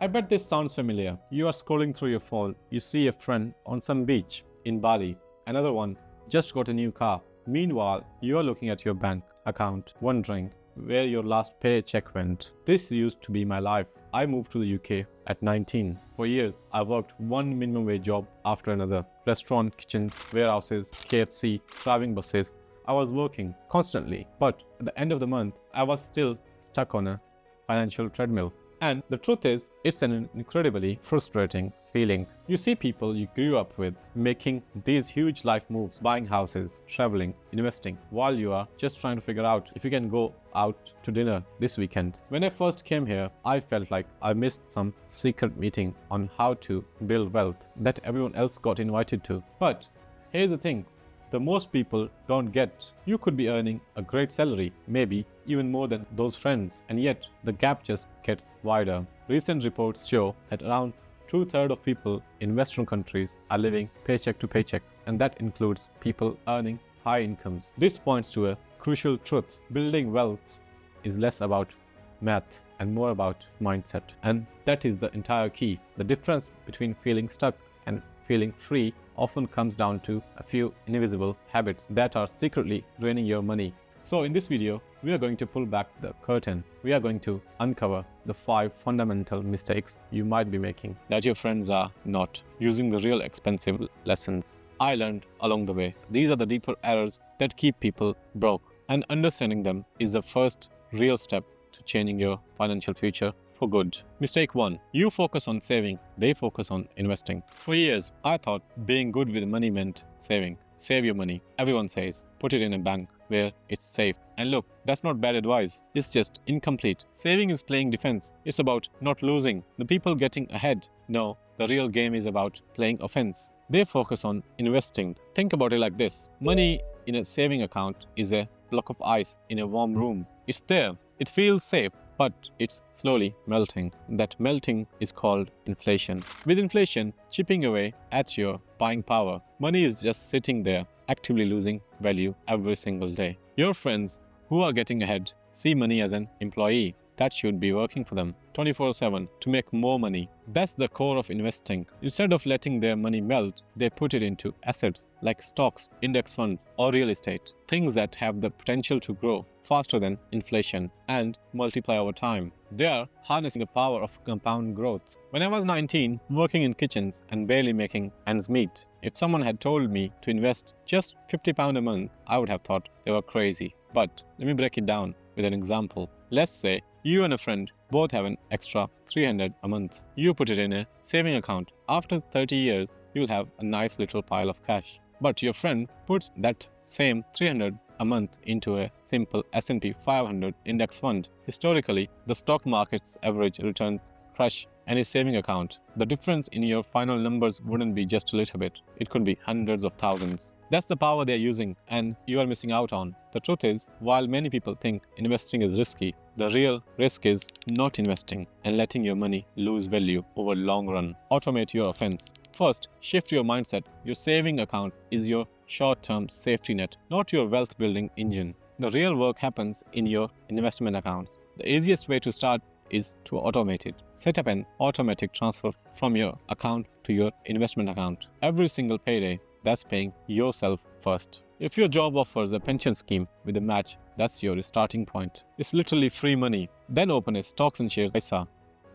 I bet this sounds familiar. You are scrolling through your phone, you see a friend on some beach in Bali, another one just got a new car. Meanwhile, you are looking at your bank account, wondering where your last paycheck went. This used to be my life. I moved to the UK at 19. For years, I worked one minimum wage job after another. Restaurant, kitchens, warehouses, KFC, driving buses. I was working constantly, but at the end of the month, I was still stuck on a financial treadmill. And the truth is, it's an incredibly frustrating feeling. You see people you grew up with making these huge life moves, buying houses, traveling, investing, while you are just trying to figure out if you can go out to dinner this weekend. When I first came here, I felt like I missed some secret meeting on how to build wealth that everyone else got invited to. But here's the thing. The most people don't get. You could be earning a great salary, maybe even more than those friends, and yet the gap just gets wider. Recent reports show that around 2/3 of people in Western countries are living paycheck to paycheck, and that includes people earning high incomes. This points to a crucial truth. Building wealth is less about math and more about mindset, and that is the entire key. The difference between feeling stuck and feeling free often comes down to a few invisible habits that are secretly draining your money. So in this video, we are going to pull back the curtain. We are going to uncover the 5 fundamental mistakes you might be making that your friends are not, using the real expensive lessons I learned along the way. These are the deeper errors that keep people broke, and understanding them is the first real step to changing your financial future for good. Mistake 1. You focus on saving, they focus on investing. For years, I thought being good with money meant saving. Save your money. Everyone says, put it in a bank where it's safe. And look, that's not bad advice. It's just incomplete. Saving is playing defense. It's about not losing. The people getting ahead. No, the real game is about playing offense. They focus on investing. Think about it like this. Money in a saving account is a block of ice in a warm room. It's there. It feels safe, but it's slowly melting. That melting is called inflation. With inflation chipping away at your buying power, money is just sitting there, actively losing value every single day. Your friends who are getting ahead see money as an employee that should be working for them 24/7 to make more money. That's the core of investing. Instead of letting their money melt, they put it into assets like stocks, index funds, or real estate, things that have the potential to grow faster than inflation and multiply over time. They are harnessing the power of compound growth. When I was 19, working in kitchens and barely making ends meet, if someone had told me to invest just £50 a month, I would have thought they were crazy. But let me break it down with an example. Let's say you and a friend both have an extra $300 a month. You put it in a saving account. After 30 years, you'll have a nice little pile of cash. But your friend puts that same $300 a month into a simple S&P 500 index fund. Historically, the stock market's average returns crush any saving account. The difference in your final numbers wouldn't be just a little bit. It could be hundreds of thousands. That's the power they're using, and you are missing out on. The truth is, while many people think investing is risky, the real risk is not investing and letting your money lose value over long run. Automate your offense. First, shift your mindset. Your saving account is your short-term safety net, not your wealth-building engine. The real work happens in your investment accounts. The easiest way to start is to automate it. Set up an automatic transfer from your account to your investment account. Every single payday, that's paying yourself first. If your job offers a pension scheme with a match, that's your starting point. It's literally free money. Then open a stocks and shares ISA.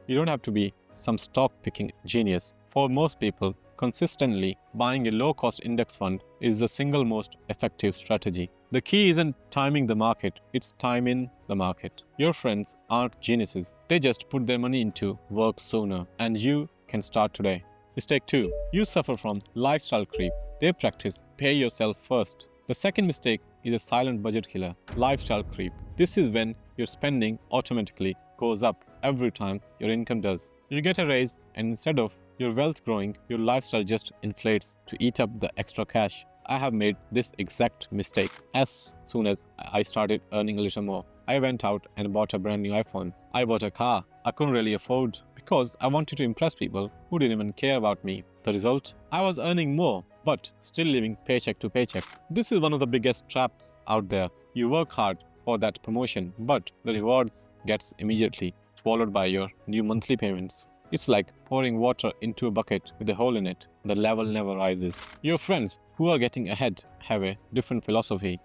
You don't have to be some stock-picking genius. For most people, consistently buying a low-cost index fund is the single most effective strategy. The key isn't timing the market, it's timing the market. Your friends aren't geniuses. They just put their money into work sooner, and you can start today. Mistake 2. You suffer from lifestyle creep. They practice pay yourself first. The second mistake is a silent budget killer, lifestyle creep. This is when your spending automatically goes up every time your income does. You get a raise, and instead of your wealth growing, your lifestyle just inflates to eat up the extra cash. I have made this exact mistake. As soon as I started earning a little more, I went out and bought a brand new iPhone. I bought a car I couldn't really afford because I wanted to impress people who didn't even care about me. The result? I was earning more, but still living paycheck to paycheck. This is one of the biggest traps out there. You work hard for that promotion, but the rewards gets immediately swallowed by your new monthly payments. It's like pouring water into a bucket with a hole in it. The level never rises. Your friends who are getting ahead have a different philosophy.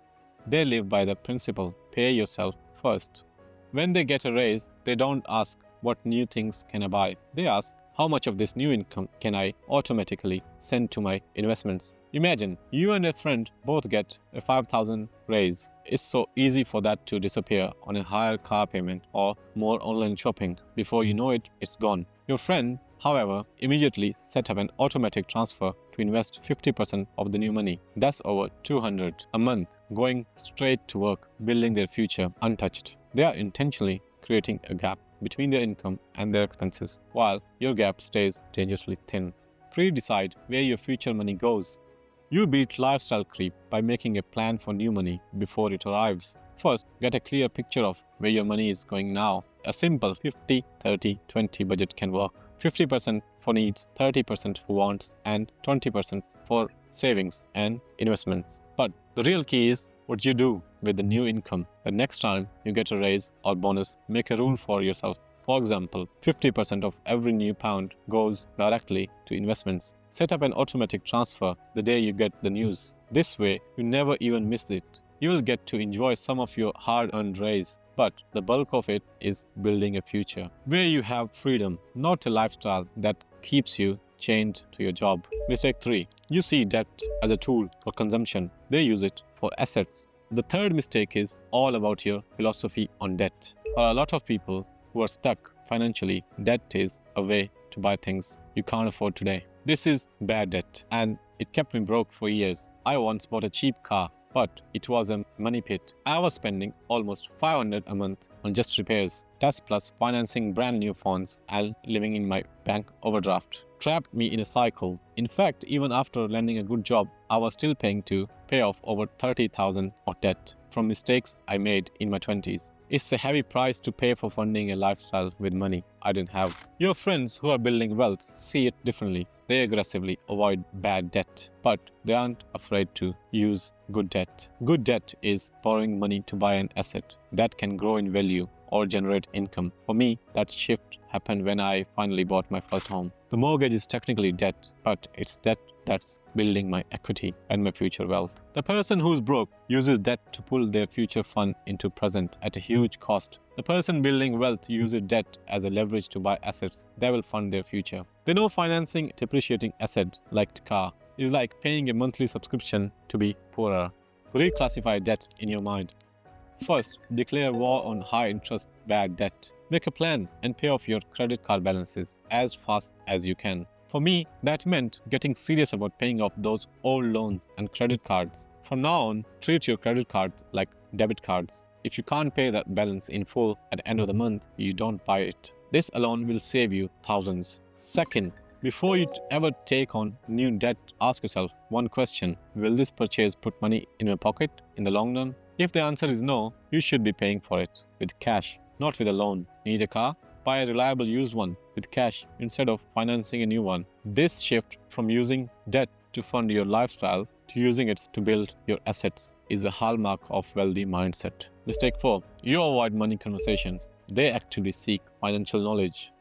They live by the principle, pay yourself first. When they get a raise, they don't ask what new things can I buy. They ask, how much of this new income can I automatically send to my investments? Imagine you and a friend both get a 5,000 raise. It's so easy for that to disappear on a higher car payment or more online shopping. Before you know it, it's gone. Your friend, however, immediately set up an automatic transfer to invest 50% of the new money. That's over 200 a month, going straight to work, building their future untouched. They are intentionally creating a gap between their income and their expenses, while your gap stays dangerously thin. Pre-decide where your future money goes. You beat lifestyle creep by making a plan for new money before it arrives. First, get a clear picture of where your money is going now. A simple 50-30-20 budget can work. 50% for needs, 30% for wants, and 20% for savings and investments. But the real key is what you do with the new income. The next time you get a raise or bonus, make a rule for yourself. For example, 50% of every new pound goes directly to investments. Set up an automatic transfer the day you get the news. This way, you never even miss it. You will get to enjoy some of your hard-earned raise, but the bulk of it is building a future where you have freedom, not a lifestyle that keeps you chained to your job. Mistake 3. You see debt as a tool for consumption. They use it for assets. The third mistake is all about your philosophy on debt. For a lot of people who are stuck financially, debt is a way to buy things you can't afford today. This is bad debt, and it kept me broke for years. I once bought a cheap car, but it was a money pit. I was spending almost $500 a month on just repairs. That's plus financing brand new phones and living in my bank overdraft. Trapped me in a cycle. In fact, even after landing a good job, I was still paying to pay off over $30,000 of debt from mistakes I made in my 20s. It's a heavy price to pay for funding a lifestyle with money I didn't have. Your friends who are building wealth see it differently. They aggressively avoid bad debt, but they aren't afraid to use good debt. Good debt is borrowing money to buy an asset that can grow in value or generate income. For me, that shift happened when I finally bought my first home. The mortgage is technically debt, but it's debt that's building my equity and my future wealth. The person who's broke uses debt to pull their future fund into present at a huge cost. The person building wealth uses debt as a leverage to buy assets that will fund their future. They know financing a depreciating asset like a car is like paying a monthly subscription to be poorer. Reclassify debt in your mind. First, declare war on high-interest bad debt. Make a plan and pay off your credit card balances as fast as you can. For me, that meant getting serious about paying off those old loans and credit cards. From now on, treat your credit cards like debit cards. If you can't pay that balance in full at the end of the month, you don't buy it. This alone will save you thousands. Second, before you ever take on new debt, ask yourself one question. Will this purchase put money in your pocket in the long run? If the answer is no, you should be paying for it with cash, not with a loan. Need a car? Buy a reliable used one with cash instead of financing a new one. This shift from using debt to fund your lifestyle to using it to build your assets is a hallmark of wealthy mindset. Mistake 4. You avoid money conversations. They actively seek financial knowledge.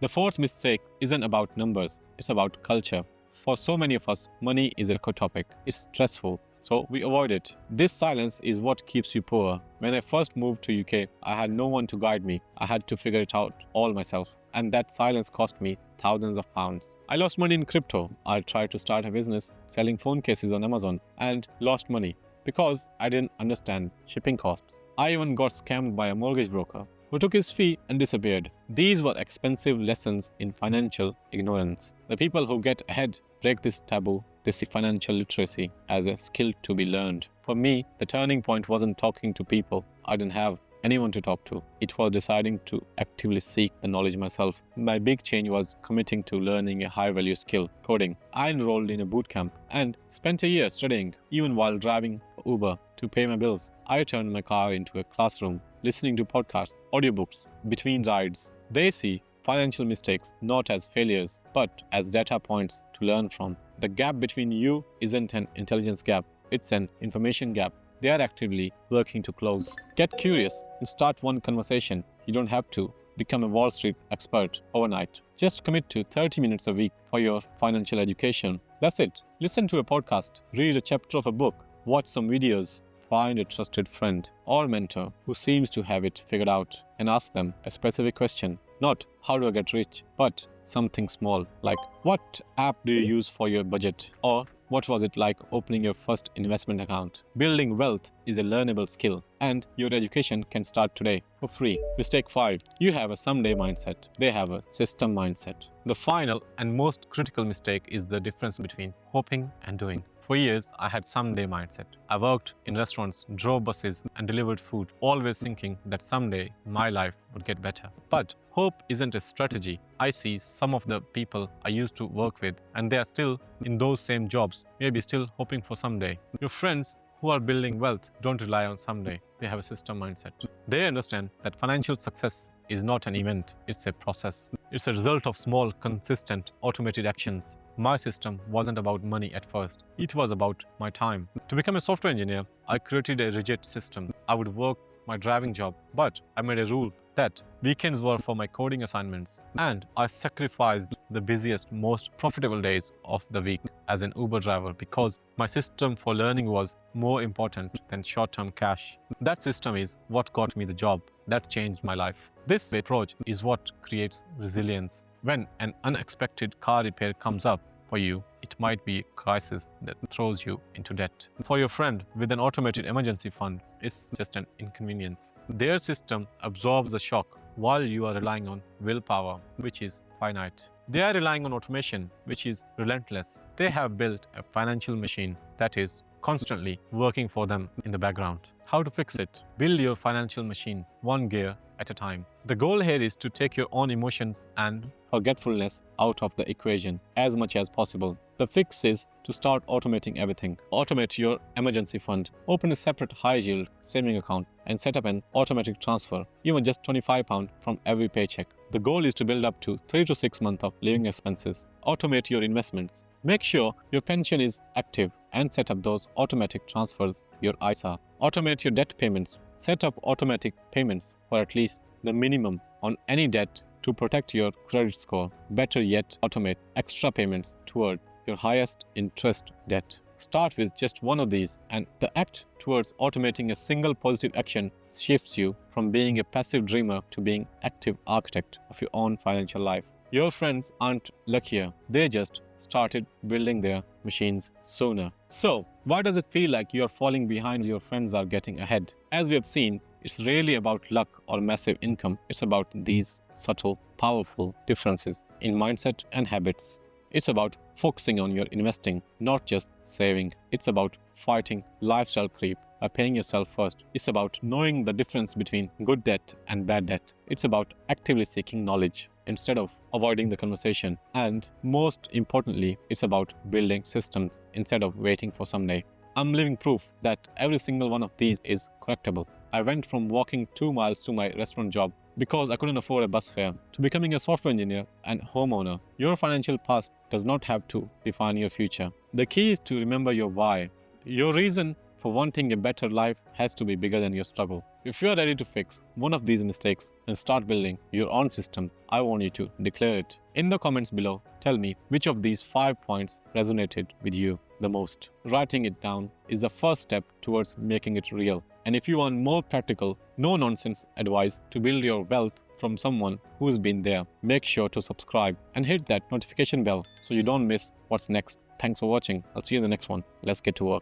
The fourth mistake isn't about numbers, it's about culture. For so many of us, money is a topic. It's stressful, so we avoid it. This silence is what keeps you poor. When I first moved to UK, I had no one to guide me. I had to figure it out all myself. And that silence cost me thousands of pounds. I lost money in crypto. I tried to start a business selling phone cases on Amazon and lost money because I didn't understand shipping costs. I even got scammed by a mortgage broker who took his fee and disappeared. These were expensive lessons in financial ignorance. The people who get ahead break this taboo. They see financial literacy as a skill to be learned. For me, the turning point wasn't talking to people I didn't have anyone to talk to. It was deciding to actively seek the knowledge myself. My big change was committing to learning a high-value skill, coding. I enrolled in a bootcamp and spent a year studying, even while driving Uber to pay my bills. I turned my car into a classroom, listening to podcasts, audiobooks, between rides. They see financial mistakes not as failures, but as data points to learn from. The gap between you isn't an intelligence gap, it's an information gap. They are actively working to close. Get curious and start one conversation. You don't have to become a Wall Street expert overnight. Just commit to 30 minutes a week for your financial education. That's it. Listen to a podcast, read a chapter of a book, watch some videos, find a trusted friend or mentor who seems to have it figured out and ask them a specific question. Not how do I get rich, but something small like what app do you use for your budget, or what was it like opening your first investment account? Building wealth is a learnable skill, and your education can start today for free. Mistake 5. You have a someday mindset. They have a system mindset. The final and most critical mistake is the difference between hoping and doing. For years, I had someday mindset. I worked in restaurants, drove buses, and delivered food, always thinking that someday my life would get better. But hope isn't a strategy. I see some of the people I used to work with, and they are still in those same jobs, maybe still hoping for someday. Your friends who are building wealth don't rely on someday. They have a system mindset. They understand that financial success is not an event, it's a process. It's a result of small, consistent, automated actions. My system wasn't about money at first. It was about my time. To become a software engineer, I created a rigid system. I would work my driving job, but I made a rule that weekends were for my coding assignments, and I sacrificed the busiest, most profitable days of the week as an Uber driver because my system for learning was more important than short-term cash. That system is what got me the job. That changed my life. This approach is what creates resilience. When an unexpected car repair comes up for you, it might be a crisis that throws you into debt. For your friend with an automated emergency fund, it's just an inconvenience. Their system absorbs the shock while you are relying on willpower, which is finite. They are relying on automation, which is relentless. They have built a financial machine that is constantly working for them in the background. How to fix it? Build your financial machine one gear at a time. The goal here is to take your own emotions and forgetfulness out of the equation as much as possible. The fix is to start automating everything. Automate your emergency fund. Open a separate high-yield saving account and set up an automatic transfer, even just £25 from every paycheck. The goal is to build up to 3 to 6 months of living expenses. Automate your investments. Make sure your pension is active and set up those automatic transfers, your ISA. Automate your debt payments. Set up automatic payments for at least the minimum on any debt to protect your credit score. Better yet, automate extra payments toward your highest interest debt. Start with just one of these, and the act towards automating a single positive action shifts you from being a passive dreamer to being active architect of your own financial life. Your friends aren't luckier, they just started building their machines sooner. So, why does it feel like you are falling behind while your friends are getting ahead? As we have seen, it's rarely about luck or massive income. It's about these subtle, powerful differences in mindset and habits. It's about focusing on your investing, not just saving. It's about fighting lifestyle creep by paying yourself first. It's about knowing the difference between good debt and bad debt. It's about actively seeking knowledge instead of avoiding the conversation. And most importantly, it's about building systems instead of waiting for someday. I'm living proof that every single one of these is correctable. I went from walking 2 miles to my restaurant job because I couldn't afford a bus fare to becoming a software engineer and homeowner. Your financial past does not have to define your future. The key is to remember your why. Your reason for wanting a better life has to be bigger than your struggle. If you are ready to fix one of these mistakes and start building your own system, I want you to declare it. In the comments below, tell me which of these 5 points resonated with you the most. Writing it down is the first step towards making it real. And if you want more practical, no-nonsense advice to build your wealth from someone who's been there, make sure to subscribe and hit that notification bell so you don't miss what's next. Thanks for watching. I'll see you in the next one. Let's get to work.